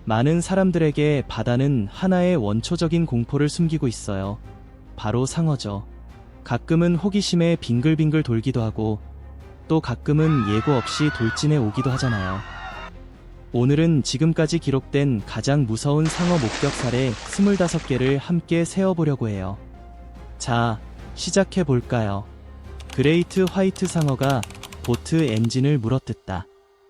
많은 사람들에게 바다는 하나의 원초적인 공포를 숨기고 있어요. 바로 상어죠. 가끔은 호기심에 빙글빙글 돌기도 하고 또 가끔은 예고 없이 돌진해 오기도 하잖아요. 오늘은 지금까지 기록된 가장 무서운 상어 목격 사례 25개를 함께 세어보려고 해요. 자, 시작해볼까요? 그레이트 화이트 상어가 보트 엔진을 물어뜯다.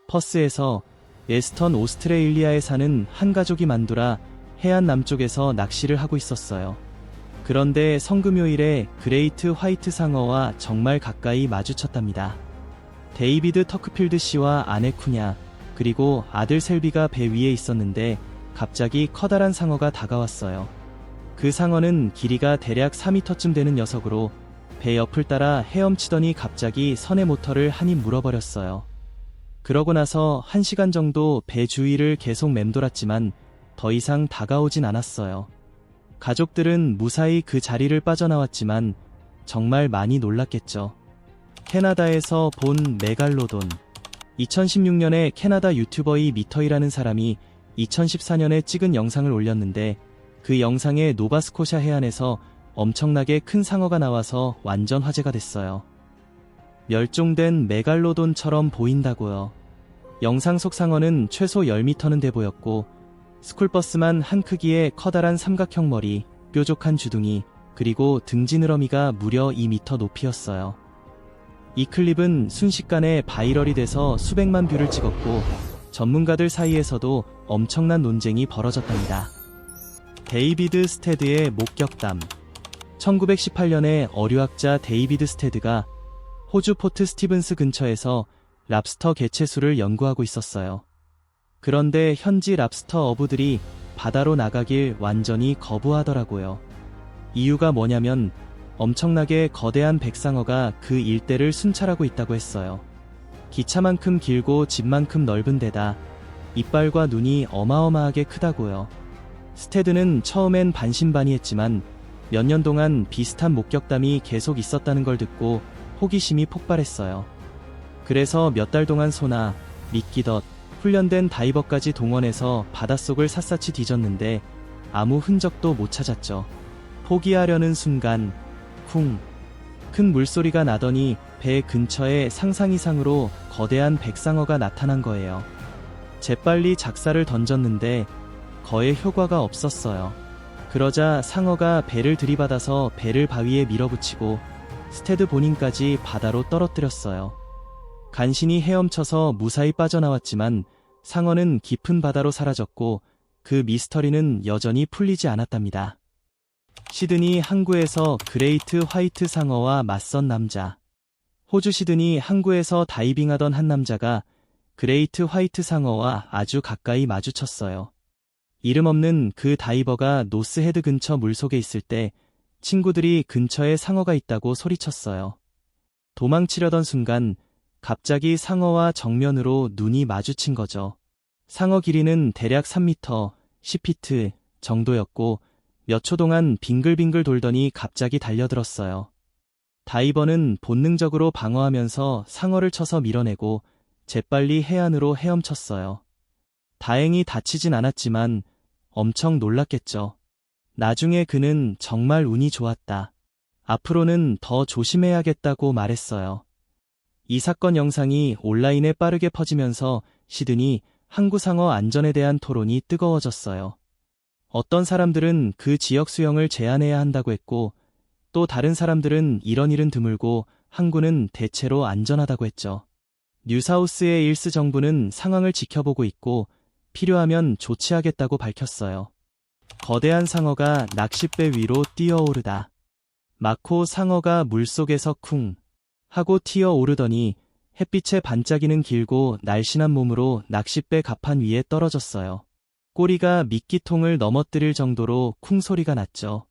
퍼스에서 웨스턴 오스트레일리아에 사는 한 가족이 만두라 해안 남쪽에서 낚시를 하고 있었어요. 그런데 성금요일에 그레이트 화이트 상어와 정말 가까이 마주쳤답니다. 데이비드 터크필드 씨와 아내 쿠냐, 그리고 아들 셀비가 배 위에 있었는데 갑자기 커다란 상어가 다가왔어요. 그 상어는 길이가 대략 4m쯤 되는 녀석으로 배 옆을 따라 헤엄치더니 갑자기 선의 모터를 한입 물어버렸어요. 그러고 나서 1시간 정도 배 주위를 계속 맴돌았지만 더 이상 다가오진 않았어요. 가족들은 무사히 그 자리를 빠져나왔지만 정말 많이 놀랐겠죠. 캐나다에서 본 메갈로돈. 2016년에 캐나다 유튜버이 미터이라는 사람이 2014년에 찍은 영상을 올렸는데 그 영상에 노바스코샤 해안에서 엄청나게 큰 상어가 나와서 완전 화제가 됐어요. 멸종된 메갈로돈처럼 보인다고요. 영상 속 상어는 최소 10m는 돼 보였고 스쿨버스만 한 크기의 커다란 삼각형 머리, 뾰족한 주둥이, 그리고 등 지느러미가 무려 2m 높이였어요. 이 클립은 순식간에 바이럴이 돼서 수백만 뷰를 찍었고 전문가들 사이에서도 엄청난 논쟁이 벌어졌답니다. 데이비드 스테드의 목격담. 1918년에 어류학자 데이비드 스테드가 호주 포트 스티븐스 근처에서 랍스터 개체수를 연구하고 있었어요. 그런데 현지 랍스터 어부들이 바다로 나가길 완전히 거부하더라고요. 이유가 뭐냐면 엄청나게 거대한 백상어가 그 일대를 순찰하고 있다고 했어요. 기차만큼 길고 집만큼 넓은 데다 이빨과 눈이 어마어마하게 크다고요. 스테드는 처음엔 반신반의했지만 몇 년 동안 비슷한 목격담이 계속 있었다는 걸 듣고 호기심이 폭발했어요. 그래서 몇 달 동안 소나 미끼덧, 훈련된 다이버까지 동원해서 바닷속을 샅샅이 뒤졌는데 아무 흔적도 못 찾았죠. 포기하려는 순간 쿵! 큰 물소리가 나더니 배 근처에 상상 이상으로 거대한 백상어가 나타난 거예요. 재빨리 작사를 던졌는데 거의 효과가 없었어요. 그러자 상어가 배를 들이받아서 배를 바위에 밀어붙이고 스테드 본인까지 바다로 떨어뜨렸어요. 간신히 헤엄쳐서 무사히 빠져나왔지만 상어는 깊은 바다로 사라졌고 그 미스터리는 여전히 풀리지 않았답니다. 시드니 항구에서 그레이트 화이트 상어와 맞선 남자. 호주 시드니 항구에서 다이빙하던 한 남자가 그레이트 화이트 상어와 아주 가까이 마주쳤어요. 이름 없는 그 다이버가 노스헤드 근처 물속에 있을 때 친구들이 근처에 상어가 있다고 소리쳤어요. 도망치려던 순간 갑자기 상어와 정면으로 눈이 마주친 거죠. 상어 길이는 대략 3m, 10피트 정도였고 몇 초 동안 빙글빙글 돌더니 갑자기 달려들었어요. 다이버는 본능적으로 방어하면서 상어를 쳐서 밀어내고 재빨리 해안으로 헤엄쳤어요. 다행히 다치진 않았지만 엄청 놀랐겠죠. 나중에 그는 정말 운이 좋았다. 앞으로는 더 조심해야겠다고 말했어요. 이 사건 영상이 온라인에 빠르게 퍼지면서 시드니 항구상어 안전에 대한 토론이 뜨거워졌어요. 어떤 사람들은 그 지역 수영을 제한해야 한다고 했고 또 다른 사람들은 이런 일은 드물고 항구는 대체로 안전하다고 했죠. 뉴사우스의 일스 정부는 상황을 지켜보고 있고 필요하면 조치하겠다고 밝혔어요. 거대한 상어가 낚싯배 위로 뛰어오르다. 마코 상어가 물속에서 쿵 하고 튀어오르더니 햇빛에 반짝이는 길고 날씬한 몸으로 낚싯배 갑판 위에 떨어졌어요. 꼬리가 미끼통을 넘어뜨릴 정도로 쿵 소리가 났죠.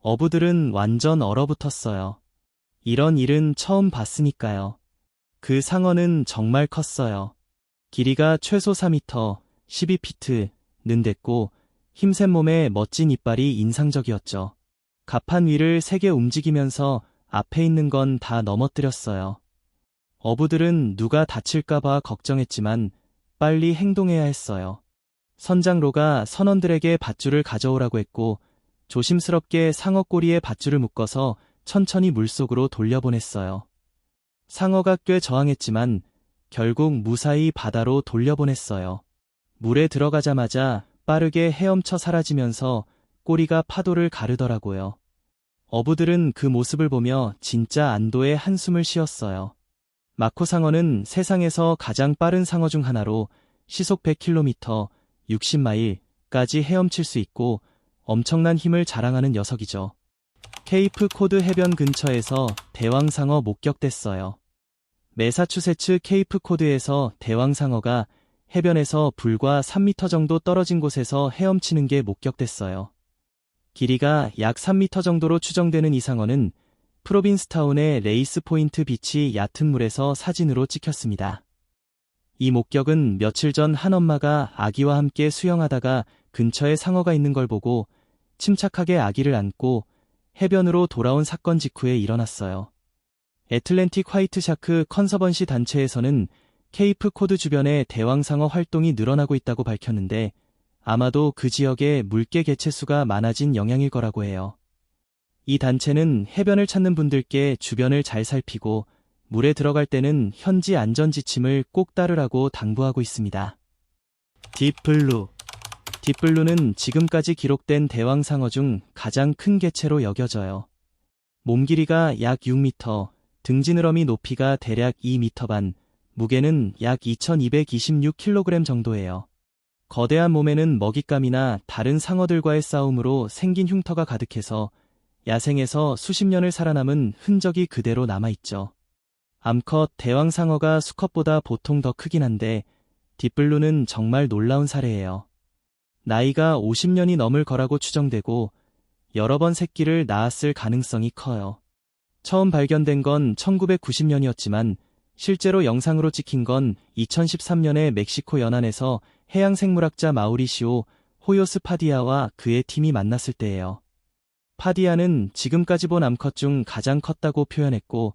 어부들은 완전 얼어붙었어요. 이런 일은 처음 봤으니까요. 그 상어는 정말 컸어요. 길이가 최소 4m, 12피트는 됐고 힘센 몸에 멋진 이빨이 인상적이었죠. 갑판 위를 세게 움직이면서 앞에 있는 건 다 넘어뜨렸어요. 어부들은 누가 다칠까봐 걱정했지만 빨리 행동해야 했어요. 선장로가 선원들에게 밧줄을 가져오라고 했고 조심스럽게 상어 꼬리에 밧줄을 묶어서 천천히 물속으로 돌려보냈어요. 상어가 꽤 저항했지만 결국 무사히 바다로 돌려보냈어요. 물에 들어가자마자 빠르게 헤엄쳐 사라지면서 꼬리가 파도를 가르더라고요. 어부들은 그 모습을 보며 진짜 안도의 한숨을 쉬었어요. 마코 상어는 세상에서 가장 빠른 상어 중 하나로 시속 100km, 60마일까지 헤엄칠 수 있고 엄청난 힘을 자랑하는 녀석이죠. 케이프 코드 해변 근처에서 대왕상어 목격됐어요. 매사추세츠 케이프 코드에서 대왕상어가 해변에서 불과 3m 정도 떨어진 곳에서 헤엄치는 게 목격됐어요. 길이가 약 3m 정도로 추정되는 이 상어는 프로빈스타운의 레이스 포인트 비치 얕은 물에서 사진으로 찍혔습니다. 이 목격은 며칠 전 한 엄마가 아기와 함께 수영하다가 근처에 상어가 있는 걸 보고 침착하게 아기를 안고 해변으로 돌아온 사건 직후에 일어났어요. 애틀랜틱 화이트 샤크 컨서번시 단체에서는 케이프 코드 주변에 대왕상어 활동이 늘어나고 있다고 밝혔는데 아마도 그 지역에 물개 개체수가 많아진 영향일 거라고 해요. 이 단체는 해변을 찾는 분들께 주변을 잘 살피고 물에 들어갈 때는 현지 안전 지침을 꼭 따르라고 당부하고 있습니다. 딥블루. 딥블루는 지금까지 기록된 대왕상어 중 가장 큰 개체로 여겨져요. 몸 길이가 약 6m, 등지느러미 높이가 대략 2m 반, 무게는 약 2226kg 정도예요. 거대한 몸에는 먹잇감이나 다른 상어들과의 싸움으로 생긴 흉터가 가득해서 야생에서 수십 년을 살아남은 흔적이 그대로 남아있죠. 암컷 대왕상어가 수컷보다 보통 더 크긴 한데 딥블루는 정말 놀라운 사례예요. 나이가 50년이 넘을 거라고 추정되고 여러 번 새끼를 낳았을 가능성이 커요. 처음 발견된 건 1990년이었지만 실제로 영상으로 찍힌 건 2013년에 멕시코 연안에서 해양생물학자 마우리시오 호요스 파디아와 그의 팀이 만났을 때예요. 파디아는 지금까지 본 암컷 중 가장 컸다고 표현했고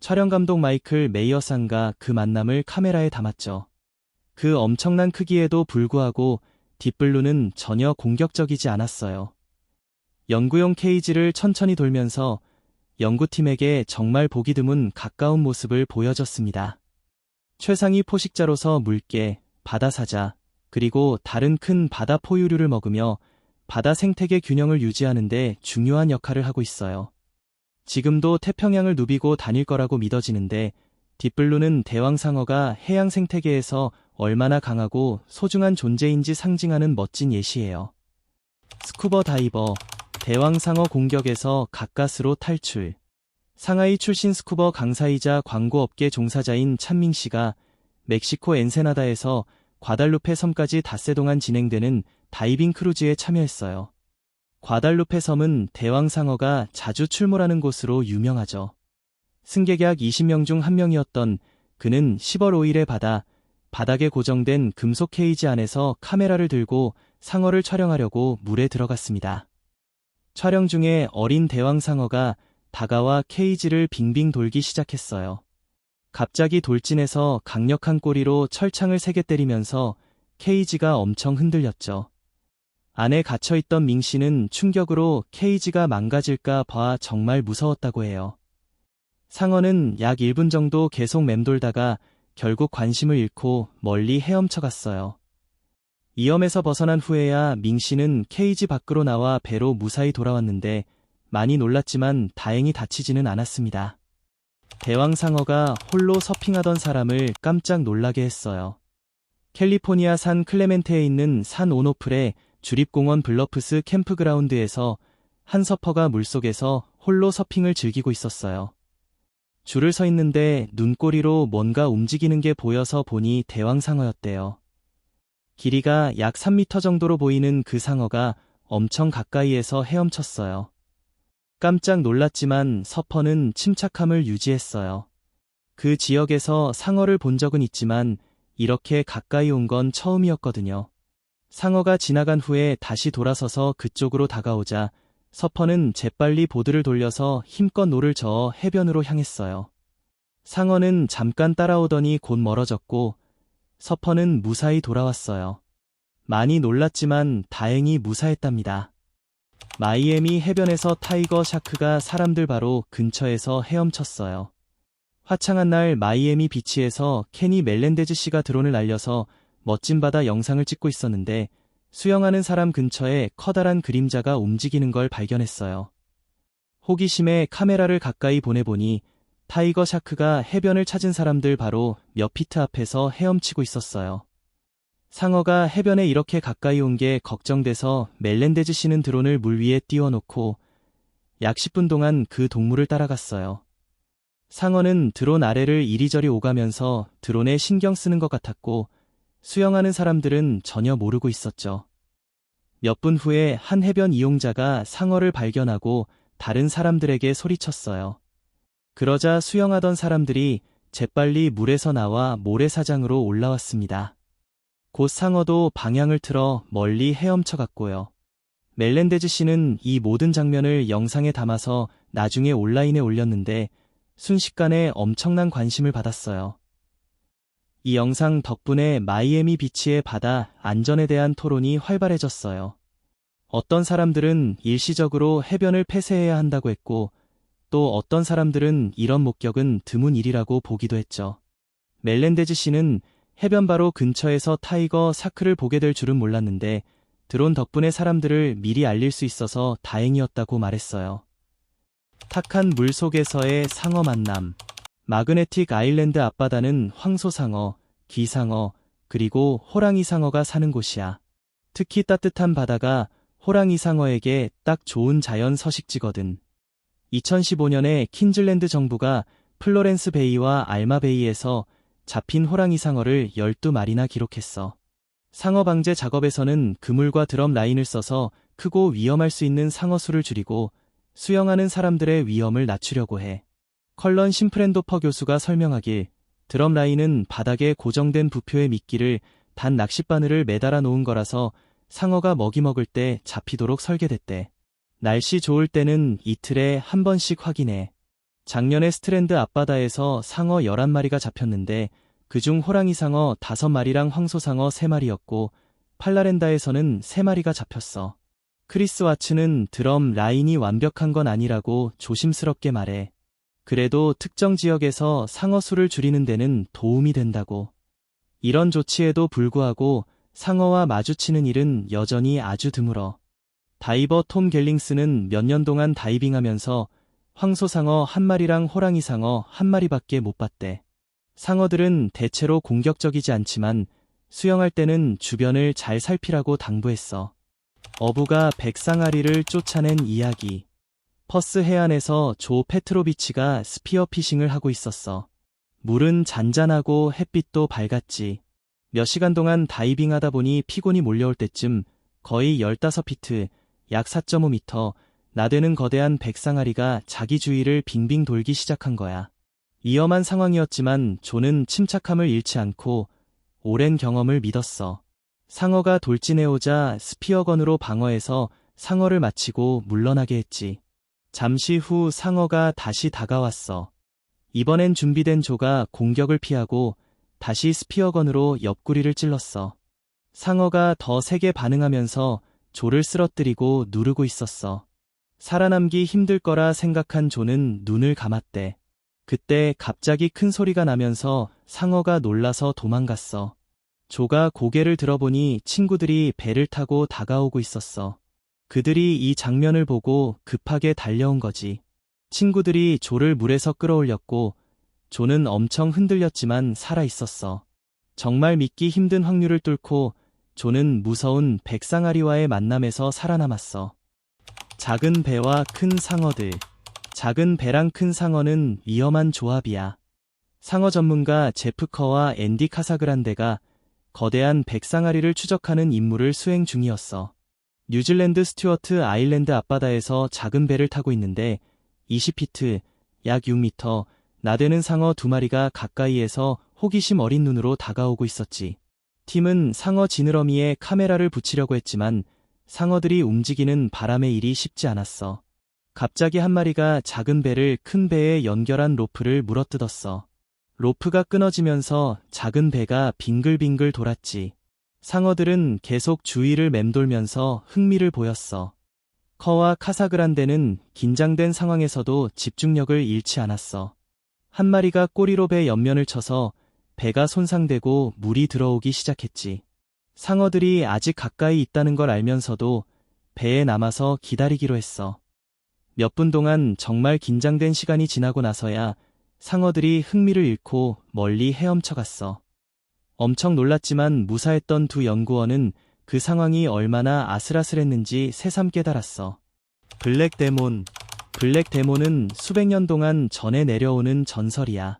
촬영감독 마이클 메이어상과 그 만남을 카메라에 담았죠. 그 엄청난 크기에도 불구하고 딥블루는 전혀 공격적이지 않았어요. 연구용 케이지를 천천히 돌면서 연구팀에게 정말 보기 드문 가까운 모습을 보여줬습니다. 최상위 포식자로서 물개, 바다사자, 그리고 다른 큰 바다 포유류를 먹으며 바다 생태계 균형을 유지하는 데 중요한 역할을 하고 있어요. 지금도 태평양을 누비고 다닐 거라고 믿어지는데 딥블루는 대왕상어가 해양 생태계에서 얼마나 강하고 소중한 존재인지 상징하는 멋진 예시예요. 스쿠버 다이버, 대왕상어 공격에서 가까스로 탈출. 상하이 출신 스쿠버 강사이자 광고업계 종사자인 찬밍 씨가 멕시코 엔세나다에서 과달루페 섬까지 닷새 동안 진행되는 다이빙 크루즈에 참여했어요. 과달루페 섬은 대왕상어가 자주 출몰하는 곳으로 유명하죠. 승객 약 20명 중 1명이었던 그는 10월 5일에 바닥에 고정된 금속 케이지 안에서 카메라를 들고 상어를 촬영하려고 물에 들어갔습니다. 촬영 중에 어린 대왕상어가 다가와 케이지를 빙빙 돌기 시작했어요. 갑자기 돌진해서 강력한 꼬리로 철창을 세게 때리면서 케이지가 엄청 흔들렸죠. 안에 갇혀있던 밍 씨는 충격으로 케이지가 망가질까 봐 정말 무서웠다고 해요. 상어는 약 1분 정도 계속 맴돌다가 결국 관심을 잃고 멀리 헤엄쳐 갔어요. 위험에서 벗어난 후에야 밍 씨는 케이지 밖으로 나와 배로 무사히 돌아왔는데 많이 놀랐지만 다행히 다치지는 않았습니다. 대왕상어가 홀로 서핑하던 사람을 깜짝 놀라게 했어요. 캘리포니아 산 클레멘테에 있는 산 오노플의 주립공원 블러프스 캠프그라운드에서 한 서퍼가 물속에서 홀로 서핑을 즐기고 있었어요. 줄을 서 있는데 눈꼬리로 뭔가 움직이는 게 보여서 보니 대왕상어였대요. 길이가 약 3m 정도로 보이는 그 상어가 엄청 가까이에서 헤엄쳤어요. 깜짝 놀랐지만 서퍼는 침착함을 유지했어요. 그 지역에서 상어를 본 적은 있지만 이렇게 가까이 온 건 처음이었거든요. 상어가 지나간 후에 다시 돌아서서 그쪽으로 다가오자 서퍼는 재빨리 보드를 돌려서 힘껏 노를 저어 해변으로 향했어요. 상어는 잠깐 따라오더니 곧 멀어졌고 서퍼는 무사히 돌아왔어요. 많이 놀랐지만 다행히 무사했답니다. 마이애미 해변에서 타이거 샤크가 사람들 바로 근처에서 헤엄쳤어요. 화창한 날 마이애미 비치에서 케니 멜렌데즈 씨가 드론을 날려서 멋진 바다 영상을 찍고 있었는데 수영하는 사람 근처에 커다란 그림자가 움직이는 걸 발견했어요. 호기심에 카메라를 가까이 보내보니 타이거 샤크가 해변을 찾은 사람들 바로 몇 피트 앞에서 헤엄치고 있었어요. 상어가 해변에 이렇게 가까이 온 게 걱정돼서 멜렌데즈 씨는 드론을 물 위에 띄워놓고 약 10분 동안 그 동물을 따라갔어요. 상어는 드론 아래를 이리저리 오가면서 드론에 신경 쓰는 것 같았고 수영하는 사람들은 전혀 모르고 있었죠. 몇 분 후에 한 해변 이용자가 상어를 발견하고 다른 사람들에게 소리쳤어요. 그러자 수영하던 사람들이 재빨리 물에서 나와 모래사장으로 올라왔습니다. 곧 상어도 방향을 틀어 멀리 헤엄쳐 갔고요. 멜렌데즈 씨는 이 모든 장면을 영상에 담아서 나중에 온라인에 올렸는데 순식간에 엄청난 관심을 받았어요. 이 영상 덕분에 마이애미 비치의 바다 안전에 대한 토론이 활발해졌어요. 어떤 사람들은 일시적으로 해변을 폐쇄해야 한다고 했고 또 어떤 사람들은 이런 목격은 드문 일이라고 보기도 했죠. 멜렌데즈 씨는 해변 바로 근처에서 타이거 샤크를 보게 될 줄은 몰랐는데 드론 덕분에 사람들을 미리 알릴 수 있어서 다행이었다고 말했어요. 탁한 물 속에서의 상어 만남. 마그네틱 아일랜드 앞바다는 황소상어, 귀상어, 그리고 호랑이 상어가 사는 곳이야. 특히 따뜻한 바다가 호랑이 상어에게 딱 좋은 자연 서식지거든. 2015년에 퀸즐랜드 정부가 플로렌스 베이와 알마 베이에서 잡힌 호랑이 상어를 12마리나 기록했어. 상어 방제 작업에서는 그물과 드럼 라인을 써서 크고 위험할 수 있는 상어 수를 줄이고 수영하는 사람들의 위험을 낮추려고 해. 컬런 심프렌도퍼 교수가 설명하길 드럼 라인은 바닥에 고정된 부표의 미끼를 단 낚싯바늘을 매달아 놓은 거라서 상어가 먹이 먹을 때 잡히도록 설계됐대. 날씨 좋을 때는 이틀에 한 번씩 확인해. 작년에 스트랜드 앞바다에서 상어 11마리가 잡혔는데 그중 호랑이 상어 5마리랑 황소상어 3마리였고 팔라렌다에서는 3마리가 잡혔어. 크리스 와츠는 드럼 라인이 완벽한 건 아니라고 조심스럽게 말해. 그래도 특정 지역에서 상어 수를 줄이는 데는 도움이 된다고. 이런 조치에도 불구하고 상어와 마주치는 일은 여전히 아주 드물어. 다이버 톰 갤링스는 몇 년 동안 다이빙하면서 황소상어 1마리랑 호랑이상어 1마리밖에 못 봤대. 상어들은 대체로 공격적이지 않지만 수영할 때는 주변을 잘 살피라고 당부했어. 어부가 백상아리를 쫓아낸 이야기. 퍼스 해안에서 조 페트로비치가 스피어 피싱을 하고 있었어. 물은 잔잔하고 햇빛도 밝았지. 몇 시간 동안 다이빙하다 보니 피곤이 몰려올 때쯤 거의 15피트, 약 4.5m, 나대는 거대한 백상아리가 자기 주위를 빙빙 돌기 시작한 거야. 위험한 상황이었지만 조는 침착함을 잃지 않고 오랜 경험을 믿었어. 상어가 돌진해오자 스피어건으로 방어해서 상어를 마치고 물러나게 했지. 잠시 후 상어가 다시 다가왔어. 이번엔 준비된 조가 공격을 피하고 다시 스피어건으로 옆구리를 찔렀어. 상어가 더 세게 반응하면서 조를 쓰러뜨리고 누르고 있었어. 살아남기 힘들 거라 생각한 조는 눈을 감았대. 그때 갑자기 큰 소리가 나면서 상어가 놀라서 도망갔어. 조가 고개를 들어보니 친구들이 배를 타고 다가오고 있었어. 그들이 이 장면을 보고 급하게 달려온 거지. 친구들이 조를 물에서 끌어올렸고 조는 엄청 흔들렸지만 살아있었어. 정말 믿기 힘든 확률을 뚫고 조는 무서운 백상아리와의 만남에서 살아남았어. 작은 배와 큰 상어들. 작은 배랑 큰 상어는 위험한 조합이야. 상어 전문가 제프 커와 앤디 카사그란데가 거대한 백상아리를 추적하는 임무를 수행 중이었어. 뉴질랜드 스튜어트 아일랜드 앞바다에서 작은 배를 타고 있는데 20피트, 약 6m, 나대는 상어 2마리가 가까이에서 호기심 어린 눈으로 다가오고 있었지. 팀은 상어 지느러미에 카메라를 붙이려고 했지만 상어들이 움직이는 바람의 일이 쉽지 않았어. 갑자기 한 마리가 작은 배를 큰 배에 연결한 로프를 물어뜯었어. 로프가 끊어지면서 작은 배가 빙글빙글 돌았지. 상어들은 계속 주위를 맴돌면서 흥미를 보였어. 커와 카사그란데는 긴장된 상황에서도 집중력을 잃지 않았어. 한 마리가 꼬리로 배 옆면을 쳐서 배가 손상되고 물이 들어오기 시작했지. 상어들이 아직 가까이 있다는 걸 알면서도 배에 남아서 기다리기로 했어. 몇 분 동안 정말 긴장된 시간이 지나고 나서야 상어들이 흥미를 잃고 멀리 헤엄쳐 갔어. 엄청 놀랐지만 무사했던 두 연구원은 그 상황이 얼마나 아슬아슬했는지 새삼 깨달았어. 블랙데몬. 블랙데몬은 수백 년 동안 전해 내려오는 전설이야.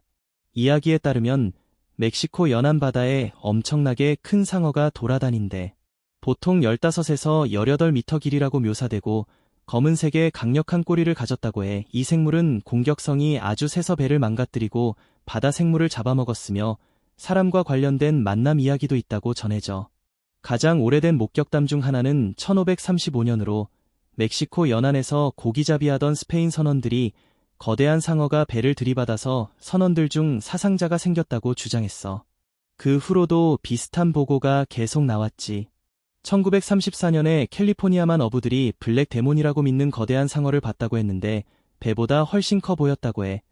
이야기에 따르면 멕시코 연안 바다에 엄청나게 큰 상어가 돌아다닌대. 보통 15에서 18m 길이라고 묘사되고 검은색의 강력한 꼬리를 가졌다고 해. 이 생물은 공격성이 아주 세서 배를 망가뜨리고 바다 생물을 잡아먹었으며 사람과 관련된 만남 이야기도 있다고 전해져. 가장 오래된 목격담 중 하나는 1535년으로 멕시코 연안에서 고기잡이 하던 스페인 선원들이 거대한 상어가 배를 들이받아서 선원들 중 사상자가 생겼다고 주장했어. 그 후로도 비슷한 보고가 계속 나왔지. 1934년에 캘리포니아만 어부들이 블랙데몬이라고 믿는 거대한 상어를 봤다고 했는데 배보다 훨씬 커 보였다고 해.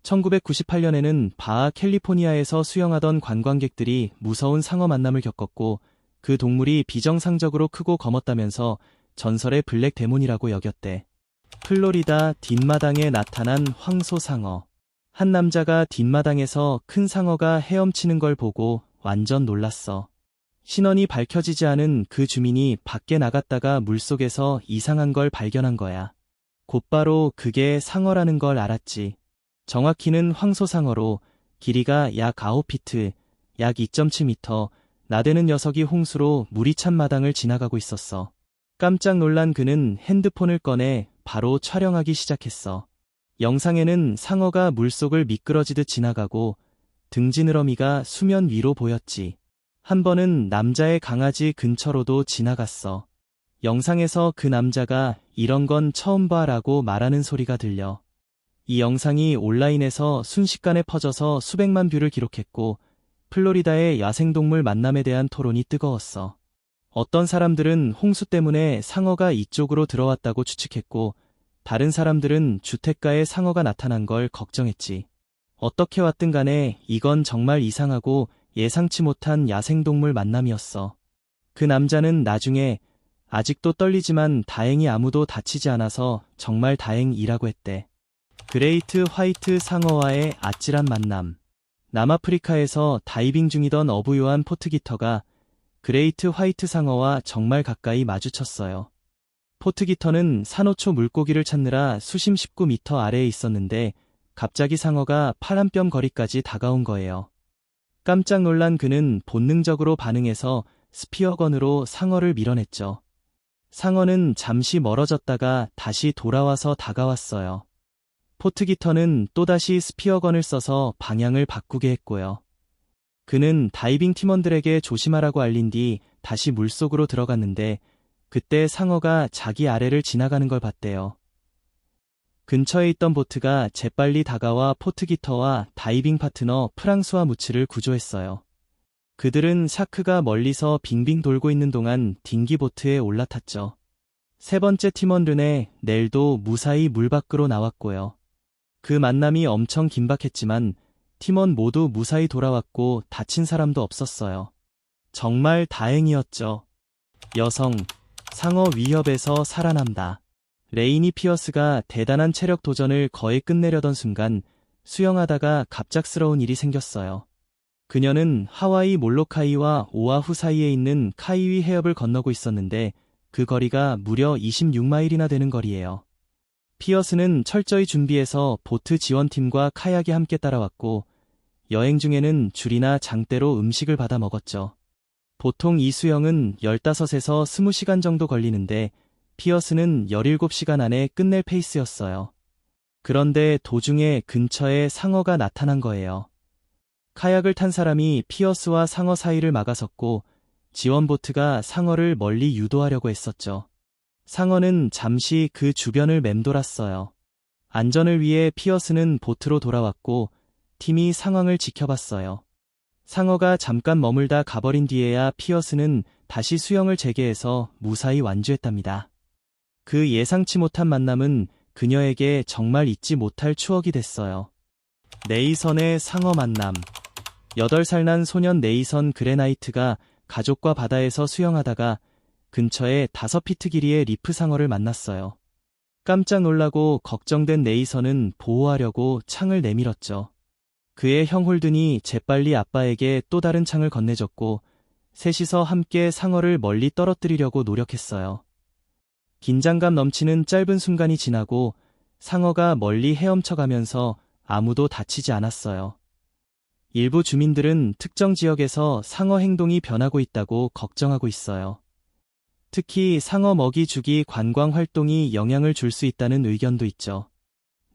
1998년에는 바하 캘리포니아에서 수영하던 관광객들이 무서운 상어 만남을 겪었고 그 동물이 비정상적으로 크고 검었다면서 전설의 블랙데몬이라고 여겼대. 플로리다 뒷마당에 나타난 황소상어. 한 남자가 뒷마당에서 큰 상어가 헤엄치는 걸 보고 완전 놀랐어. 신원이 밝혀지지 않은 그 주민이 밖에 나갔다가 물속에서 이상한 걸 발견한 거야. 곧바로 그게 상어라는 걸 알았지. 정확히는 황소상어로 길이가 약 9피트, 약 2.7m, 나대는 녀석이 홍수로 물이 찬 마당을 지나가고 있었어. 깜짝 놀란 그는 핸드폰을 꺼내 바로 촬영하기 시작했어. 영상에는 상어가 물속을 미끄러지듯 지나가고 등지느러미가 수면 위로 보였지. 한 번은 남자의 강아지 근처로도 지나갔어. 영상에서 그 남자가 이런 건 처음 봐라고 말하는 소리가 들려. 이 영상이 온라인에서 순식간에 퍼져서 수백만 뷰를 기록했고 플로리다의 야생동물 만남에 대한 토론이 뜨거웠어. 어떤 사람들은 홍수 때문에 상어가 이쪽으로 들어왔다고 추측했고 다른 사람들은 주택가에 상어가 나타난 걸 걱정했지. 어떻게 왔든 간에 이건 정말 이상하고 예상치 못한 야생동물 만남이었어. 그 남자는 나중에 아직도 떨리지만 다행히 아무도 다치지 않아서 정말 다행이라고 했대. 그레이트 화이트 상어와의 아찔한 만남. 남아프리카에서 다이빙 중이던 어부요한 포트기터가 그레이트 화이트 상어와 정말 가까이 마주쳤어요. 포트기터는 산호초 물고기를 찾느라 수심 19m 아래에 있었는데 갑자기 상어가 팔 한 뼘 거리까지 다가온 거예요. 깜짝 놀란 그는 본능적으로 반응해서 스피어건으로 상어를 밀어냈죠. 상어는 잠시 멀어졌다가 다시 돌아와서 다가왔어요. 포트기터는 또다시 스피어건을 써서 방향을 바꾸게 했고요. 그는 다이빙 팀원들에게 조심하라고 알린 뒤 다시 물속으로 들어갔는데 그때 상어가 자기 아래를 지나가는 걸 봤대요. 근처에 있던 보트가 재빨리 다가와 포트기터와 다이빙 파트너 프랑스와 무츠를 구조했어요. 그들은 샤크가 멀리서 빙빙 돌고 있는 동안 딩기 보트에 올라탔죠. 세 번째 팀원 르네 넬도 무사히 물 밖으로 나왔고요. 그 만남이 엄청 긴박했지만 팀원 모두 무사히 돌아왔고 다친 사람도 없었어요. 정말 다행이었죠. 여성, 상어 위협에서 살아남다. 레이니 피어스가 대단한 체력 도전을 거의 끝내려던 순간 수영하다가 갑작스러운 일이 생겼어요. 그녀는 하와이 몰로카이와 오아후 사이에 있는 카이위 해협을 건너고 있었는데 그 거리가 무려 26마일이나 되는 거리예요. 피어스는 철저히 준비해서 보트 지원팀과 카약이 함께 따라왔고 여행 중에는 줄이나 장대로 음식을 받아 먹었죠. 보통 이 수영은 15에서 20시간 정도 걸리는데 피어스는 17시간 안에 끝낼 페이스였어요. 그런데 도중에 근처에 상어가 나타난 거예요. 카약을 탄 사람이 피어스와 상어 사이를 막아섰고 지원보트가 상어를 멀리 유도하려고 했었죠. 상어는 잠시 그 주변을 맴돌았어요. 안전을 위해 피어스는 보트로 돌아왔고 팀이 상황을 지켜봤어요. 상어가 잠깐 머물다 가버린 뒤에야 피어스는 다시 수영을 재개해서 무사히 완주했답니다. 그 예상치 못한 만남은 그녀에게 정말 잊지 못할 추억이 됐어요. 네이선의 상어 만남. 8살 난 소년 네이선 그레나이트가 가족과 바다에서 수영하다가 근처에 5피트 길이의 리프 상어를 만났어요. 깜짝 놀라고 걱정된 네이선은 보호하려고 창을 내밀었죠. 그의 형 홀든이 재빨리 아빠에게 또 다른 창을 건네줬고 셋이서 함께 상어를 멀리 떨어뜨리려고 노력했어요. 긴장감 넘치는 짧은 순간이 지나고 상어가 멀리 헤엄쳐가면서 아무도 다치지 않았어요. 일부 주민들은 특정 지역에서 상어 행동이 변하고 있다고 걱정하고 있어요. 특히 상어 먹이 주기 관광 활동이 영향을 줄 수 있다는 의견도 있죠.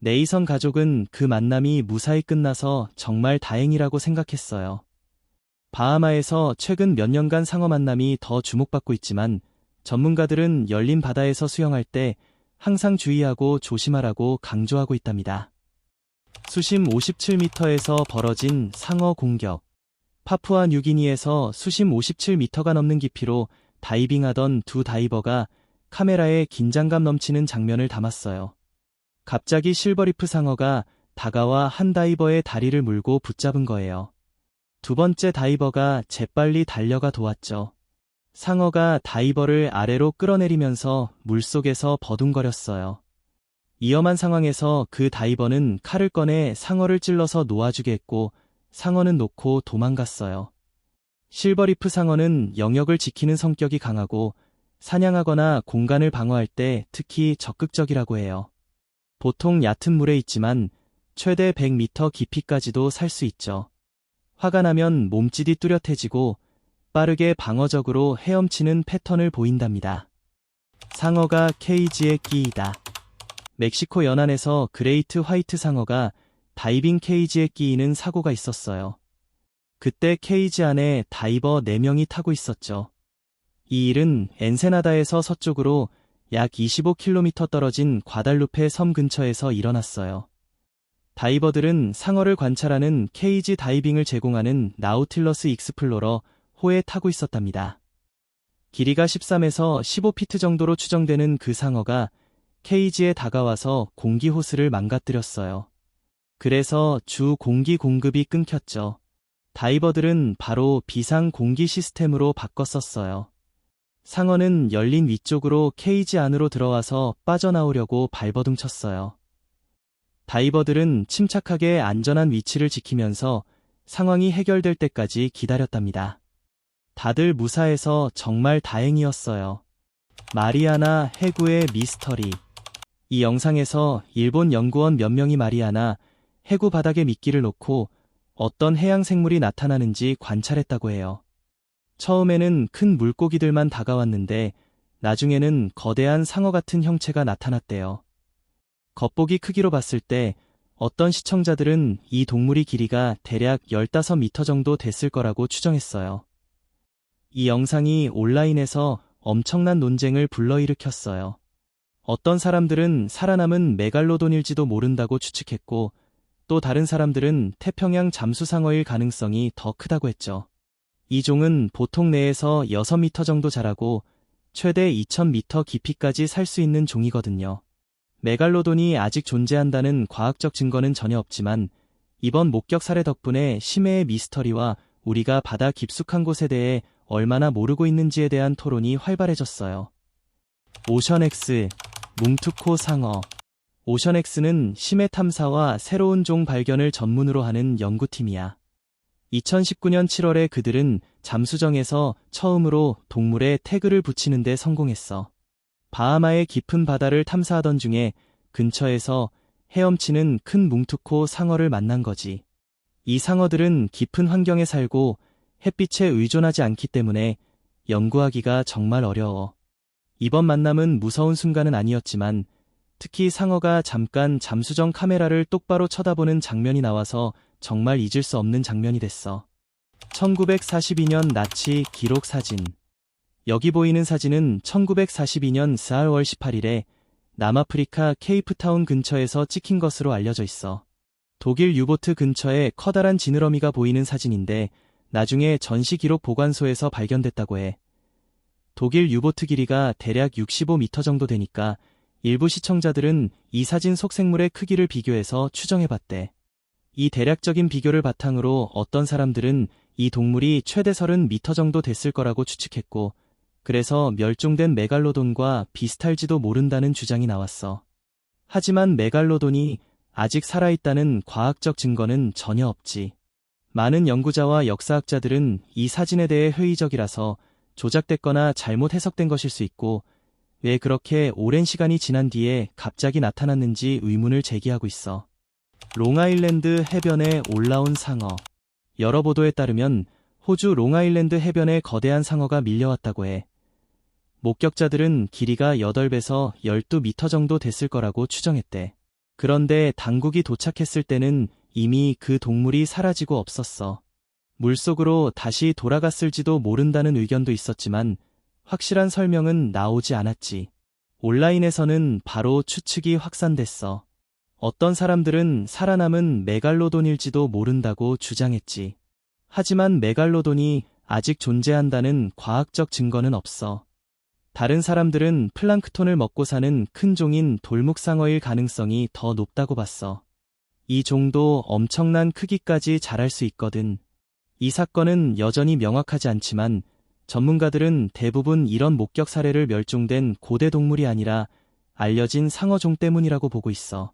네이선 가족은 그 만남이 무사히 끝나서 정말 다행이라고 생각했어요. 바하마에서 최근 몇 년간 상어 만남이 더 주목받고 있지만 전문가들은 열린 바다에서 수영할 때 항상 주의하고 조심하라고 강조하고 있답니다. 수심 57m에서 벌어진 상어 공격. 파푸아 뉴기니에서 수심 57m가 넘는 깊이로 다이빙하던 두 다이버가 카메라에 긴장감 넘치는 장면을 담았어요. 갑자기 실버리프 상어가 다가와 한 다이버의 다리를 물고 붙잡은 거예요. 두 번째 다이버가 재빨리 달려가 도왔죠. 상어가 다이버를 아래로 끌어내리면서 물속에서 버둥거렸어요. 위험한 상황에서 그 다이버는 칼을 꺼내 상어를 찔러서 놓아주게 했고 상어는 놓고 도망갔어요. 실버리프 상어는 영역을 지키는 성격이 강하고 사냥하거나 공간을 방어할 때 특히 적극적이라고 해요. 보통 얕은 물에 있지만 최대 100m 깊이까지도 살 수 있죠. 화가 나면 몸집이 뚜렷해지고 빠르게 방어적으로 헤엄치는 패턴을 보인답니다. 상어가 케이지에 끼이다. 멕시코 연안에서 그레이트 화이트 상어가 다이빙 케이지에 끼이는 사고가 있었어요. 그때 케이지 안에 다이버 4명이 타고 있었죠. 이 일은 엔세나다에서 서쪽으로 약 25km 떨어진 과달루페 섬 근처에서 일어났어요. 다이버들은 상어를 관찰하는 케이지 다이빙을 제공하는 나우틸러스 익스플로러 호에 타고 있었답니다. 길이가 13에서 15피트 정도로 추정되는 그 상어가 케이지에 다가와서 공기 호스를 망가뜨렸어요. 그래서 주 공기 공급이 끊겼죠. 다이버들은 바로 비상 공기 시스템으로 바꿨었어요. 상어는 열린 위쪽으로 케이지 안으로 들어와서 빠져나오려고 발버둥 쳤어요. 다이버들은 침착하게 안전한 위치를 지키면서 상황이 해결될 때까지 기다렸답니다. 다들 무사해서 정말 다행이었어요. 마리아나 해구의 미스터리. 이 영상에서 일본 연구원 몇 명이 마리아나 해구 바닥에 미끼를 놓고 어떤 해양 생물이 나타나는지 관찰했다고 해요. 처음에는 큰 물고기들만 다가왔는데 나중에는 거대한 상어 같은 형체가 나타났대요. 겉보기 크기로 봤을 때 어떤 시청자들은 이 동물의 길이가 대략 15m 정도 됐을 거라고 추정했어요. 이 영상이 온라인에서 엄청난 논쟁을 불러일으켰어요. 어떤 사람들은 살아남은 메갈로돈일지도 모른다고 추측했고 또 다른 사람들은 태평양 잠수상어일 가능성이 더 크다고 했죠. 이 종은 보통 내에서 6m 정도 자라고 최대 2000m 깊이까지 살 수 있는 종이거든요. 메갈로돈이 아직 존재한다는 과학적 증거는 전혀 없지만 이번 목격 사례 덕분에 심해의 미스터리와 우리가 바다 깊숙한 곳에 대해 얼마나 모르고 있는지에 대한 토론이 활발해졌어요. 오션엑스, 뭉투코 상어. 오션엑스는 심해 탐사와 새로운 종 발견을 전문으로 하는 연구팀이야. 2019년 7월에 그들은 잠수정에서 처음으로 동물에 태그를 붙이는 데 성공했어. 바하마의 깊은 바다를 탐사하던 중에 근처에서 헤엄치는 큰 뭉투코 상어를 만난 거지. 이 상어들은 깊은 환경에 살고 햇빛에 의존하지 않기 때문에 연구하기가 정말 어려워. 이번 만남은 무서운 순간은 아니었지만 특히 상어가 잠깐 잠수정 카메라를 똑바로 쳐다보는 장면이 나와서 정말 잊을 수 없는 장면이 됐어. 1942년 나치 기록 사진. 여기 보이는 사진은 1942년 4월 18일에 남아프리카 케이프타운 근처에서 찍힌 것으로 알려져 있어. 독일 유보트 근처에 커다란 지느러미가 보이는 사진인데 나중에 전시기록 보관소에서 발견됐다고 해. 독일 유보트 길이가 대략 65m 정도 되니까 일부 시청자들은 이 사진 속 생물의 크기를 비교해서 추정해봤대. 이 대략적인 비교를 바탕으로 어떤 사람들은 이 동물이 최대 30m 정도 됐을 거라고 추측했고, 그래서 멸종된 메갈로돈과 비슷할지도 모른다는 주장이 나왔어. 하지만 메갈로돈이 아직 살아있다는 과학적 증거는 전혀 없지. 많은 연구자와 역사학자들은 이 사진에 대해 회의적이라서 조작됐거나 잘못 해석된 것일 수 있고, 왜 그렇게 오랜 시간이 지난 뒤에 갑자기 나타났는지 의문을 제기하고 있어. 롱아일랜드 해변에 올라온 상어. 여러 보도에 따르면 호주 롱아일랜드 해변에 거대한 상어가 밀려왔다고 해. 목격자들은 길이가 8배에서 12m 정도 됐을 거라고 추정했대. 그런데 당국이 도착했을 때는 이미 그 동물이 사라지고 없었어. 물속으로 다시 돌아갔을지도 모른다는 의견도 있었지만 확실한 설명은 나오지 않았지. 온라인에서는 바로 추측이 확산됐어. 어떤 사람들은 살아남은 메갈로돈일지도 모른다고 주장했지. 하지만 메갈로돈이 아직 존재한다는 과학적 증거는 없어. 다른 사람들은 플랑크톤을 먹고 사는 큰 종인 돌묵상어일 가능성이 더 높다고 봤어. 이 종도 엄청난 크기까지 자랄 수 있거든. 이 사건은 여전히 명확하지 않지만 전문가들은 대부분 이런 목격 사례를 멸종된 고대 동물이 아니라 알려진 상어종 때문이라고 보고 있어.